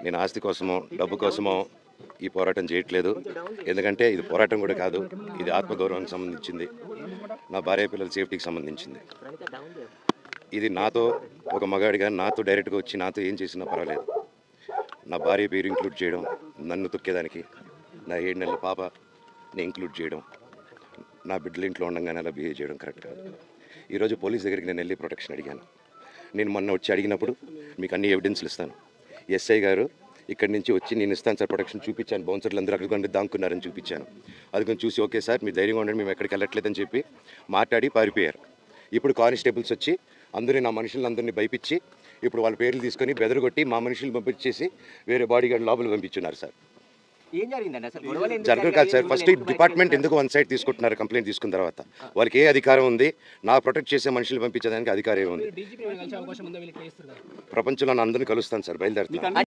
నేను ఆస్తి కోసమో డబ్బు కోసమో ఈ పోరాటం చేయట్లేదు. ఎందుకంటే ఇది పోరాటం కూడా కాదు, ఇది ఆత్మగౌరవానికి సంబంధించింది, నా భార్య పిల్లల సేఫ్టీకి సంబంధించింది. ఇది నాతో ఒక మగాడిగా నాతో డైరెక్ట్గా వచ్చి నాతో ఏం చేసినా పర్వాలేదు. నా భార్య పేరు ఇంక్లూడ్ చేయడం, నన్ను తొక్కేదానికి, నా 7 నెలల పాపని ఇంక్లూడ్ చేయడం, నా బిడ్డల ఇంట్లో ఉండగానే అలా బిహేవ్ చేయడం కరెక్ట్ కాదు. ఈరోజు పోలీస్ దగ్గరికి నేను వెళ్ళి ప్రొటెక్షన్ అడిగాను. నేను మొన్న వచ్చి అడిగినప్పుడు మీకు అన్ని ఎవిడెన్స్లు ఇస్తాను. ఎస్ఐ గారు ఇక్కడి నుంచి వచ్చి నేను ఇస్తాను సార్ ప్రొటెక్షన్ చూపించాను. బౌన్సర్లు అందరూ అక్కడ దాక్కున్నారని చూపించాను. అది కొంచెం చూసి ఓకే సార్ మీరు ధైర్యంగా ఉండండి, మేము ఎక్కడికి వెళ్ళట్లేదని చెప్పి మాట్లాడి పారిపోయారు. ఇప్పుడు కానిస్టేబుల్స్ వచ్చి అందరూ నా మనుషులందరినీ భయపించి ఇప్పుడు వాళ్ళ పేర్లు తీసుకొని బెదరగొట్టి మా మనుషులు పంపించేసి వేరే బాడీ గార్డ్ లోపల పంపించున్నారు సార్. జరగదు కాదు సార్. ఫస్ట్ డిపార్ట్మెంట్ ఎందుకు వన్ సైడ్ తీసుకుంటున్నారు కంప్లైంట్ తీసుకున్న తర్వాత? వాళ్ళకి ఏ అధికారం ఉంది? నా ప్రొటెక్ట్ చేసే మనుషులు పంపించడానికి అధికారం ఉంది. ప్రపంచంలో అందరినీ కలుస్తాను సార్, బయలుదేరుతాను.